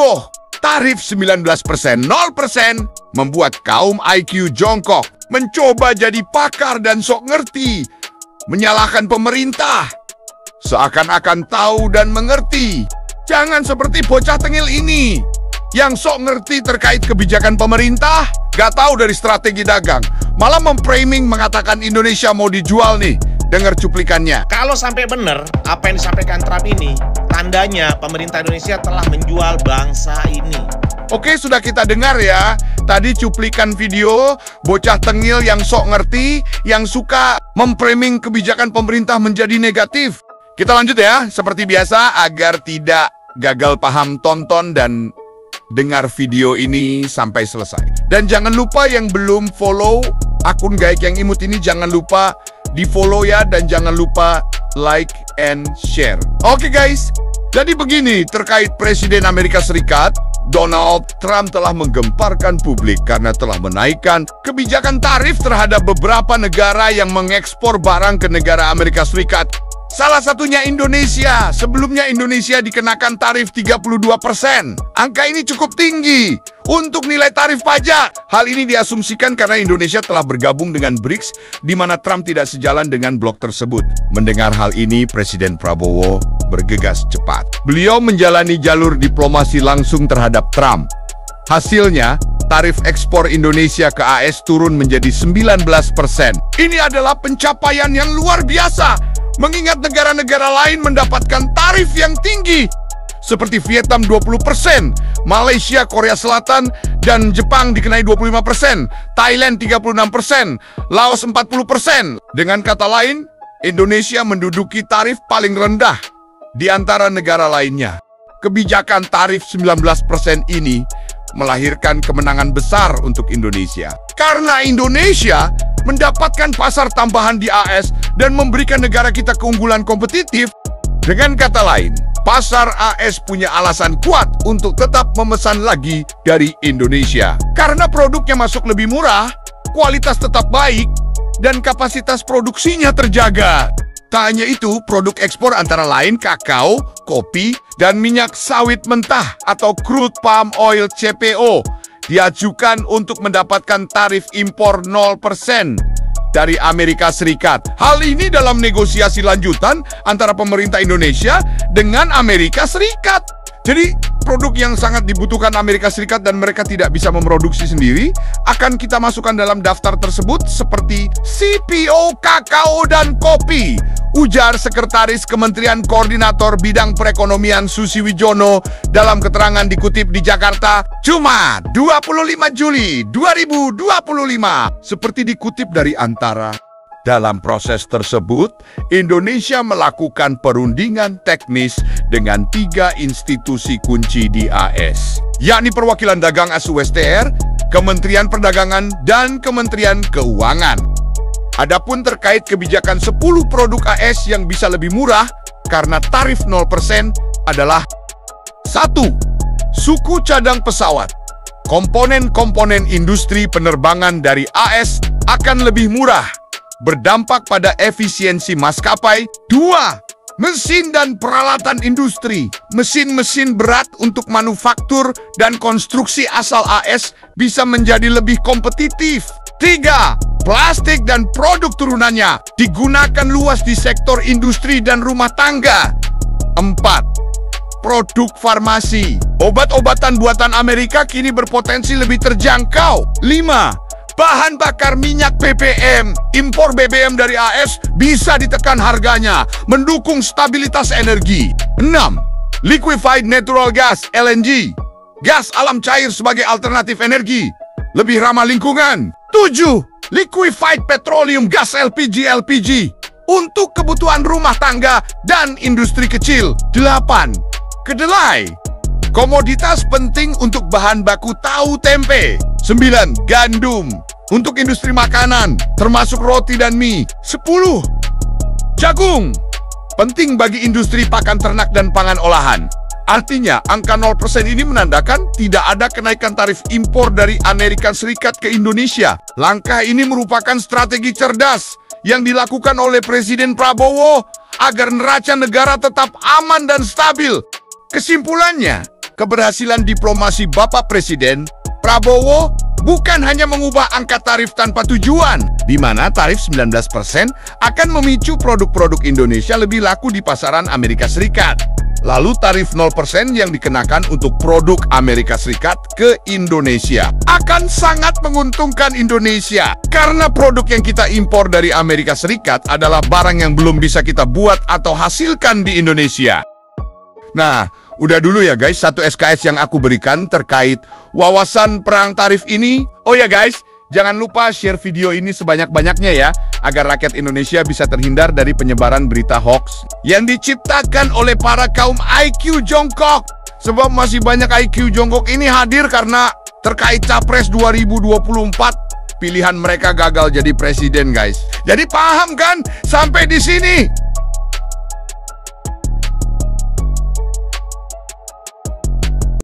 heboh. Tarif 19%, 0% membuat kaum IQ jongkok, mencoba jadi pakar dan sok ngerti, menyalahkan pemerintah. Seakan-akan tahu dan mengerti. Jangan seperti bocah tengil ini, yang sok ngerti terkait kebijakan pemerintah, gak tahu dari strategi dagang, malah memframing mengatakan Indonesia mau dijual nih. Dengar cuplikannya. Kalau sampai benar apa yang disampaikan Trump ini, tandanya pemerintah Indonesia telah menjual bangsa ini. Oke, sudah kita dengar ya. Tadi cuplikan video bocah tengil yang sok ngerti, yang suka memframing kebijakan pemerintah menjadi negatif. Kita lanjut ya, seperti biasa, agar tidak gagal paham, tonton dan dengar video ini sampai selesai. Dan jangan lupa yang belum follow akun Gaek yang Imut ini, jangan lupa di-follow ya, dan jangan lupa like and share. Oke guys, jadi begini terkait Presiden Amerika Serikat, Donald Trump telah menggemparkan publik karena telah menaikkan kebijakan tarif terhadap beberapa negara yang mengekspor barang ke negara Amerika Serikat. Salah satunya Indonesia. Sebelumnya Indonesia dikenakan tarif 32%. Angka ini cukup tinggi untuk nilai tarif pajak. Hal ini diasumsikan karena Indonesia telah bergabung dengan BRICS, di mana Trump tidak sejalan dengan blok tersebut. Mendengar hal ini, Presiden Prabowo bergegas cepat. Beliau menjalani jalur diplomasi langsung terhadap Trump. Hasilnya, tarif ekspor Indonesia ke AS turun menjadi 19%. Ini adalah pencapaian yang luar biasa, mengingat negara-negara lain mendapatkan tarif yang tinggi, seperti Vietnam 20%, Malaysia, Korea Selatan, dan Jepang dikenai 25%, Thailand 36%, Laos 40%. Dengan kata lain, Indonesia menduduki tarif paling rendah di antara negara lainnya. Kebijakan tarif 19% ini melahirkan kemenangan besar untuk Indonesia. Karena Indonesia mendapatkan pasar tambahan di AS dan memberikan negara kita keunggulan kompetitif. Dengan kata lain, pasar AS punya alasan kuat untuk tetap memesan lagi dari Indonesia. Karena produknya masuk lebih murah, kualitas tetap baik, dan kapasitas produksinya terjaga. Tak hanya itu, produk ekspor antara lain kakao, kopi, dan minyak sawit mentah atau crude palm oil CPO diajukan untuk mendapatkan tarif impor 0% dari Amerika Serikat. Hal ini dalam negosiasi lanjutan antara pemerintah Indonesia dengan Amerika Serikat. Jadi, produk yang sangat dibutuhkan Amerika Serikat dan mereka tidak bisa memproduksi sendiri, akan kita masukkan dalam daftar tersebut seperti CPO, kakao, dan kopi. Ujar Sekretaris Kementerian Koordinator Bidang Perekonomian Susi Wijono dalam keterangan dikutip di Jakarta, Jumat 25 Juli 2025. Seperti dikutip dari Antara. Dalam proses tersebut, Indonesia melakukan perundingan teknis dengan 3 institusi kunci di AS, yakni Perwakilan Dagang AS-USTR, Kementerian Perdagangan, dan Kementerian Keuangan. Adapun terkait kebijakan 10 produk AS yang bisa lebih murah karena tarif 0% adalah 1. Suku cadang pesawat. Komponen-komponen industri penerbangan dari AS akan lebih murah, berdampak pada efisiensi maskapai. 2. Mesin dan peralatan industri. Mesin-mesin berat untuk manufaktur dan konstruksi asal AS bisa menjadi lebih kompetitif. 3. Plastik dan produk turunannya digunakan luas di sektor industri dan rumah tangga. 4. Produk farmasi. Obat-obatan buatan Amerika kini berpotensi lebih terjangkau. 5. Bahan bakar minyak BBM. Impor BBM dari AS bisa ditekan harganya, mendukung stabilitas energi. 6. Liquefied Natural Gas (LNG). Gas alam cair sebagai alternatif energi, lebih ramah lingkungan. 7. Liquefied Petroleum Gas (LPG) untuk kebutuhan rumah tangga dan industri kecil. 8. Kedelai. Komoditas penting untuk bahan baku tahu tempe. 9. Gandum untuk industri makanan, termasuk roti dan mie. 10. Jagung. Penting bagi industri pakan ternak dan pangan olahan. Artinya, angka 0% ini menandakan tidak ada kenaikan tarif impor dari Amerika Serikat ke Indonesia. Langkah ini merupakan strategi cerdas yang dilakukan oleh Presiden Prabowo agar neraca negara tetap aman dan stabil. Kesimpulannya, keberhasilan diplomasi Bapak Presiden Prabowo bukan hanya mengubah angka tarif tanpa tujuan, di mana tarif 19% akan memicu produk-produk Indonesia lebih laku di pasaran Amerika Serikat. Lalu tarif 0% yang dikenakan untuk produk Amerika Serikat ke Indonesia akan sangat menguntungkan Indonesia, karena produk yang kita impor dari Amerika Serikat adalah barang yang belum bisa kita buat atau hasilkan di Indonesia. Nah, udah dulu ya guys, satu SKS yang aku berikan terkait wawasan perang tarif ini. Oh ya guys, jangan lupa share video ini sebanyak-banyaknya ya, agar rakyat Indonesia bisa terhindar dari penyebaran berita hoax yang diciptakan oleh para kaum IQ jongkok. Sebab masih banyak IQ jongkok ini hadir karena terkait Capres 2024, pilihan mereka gagal jadi presiden guys. Jadi paham kan sampai di sini?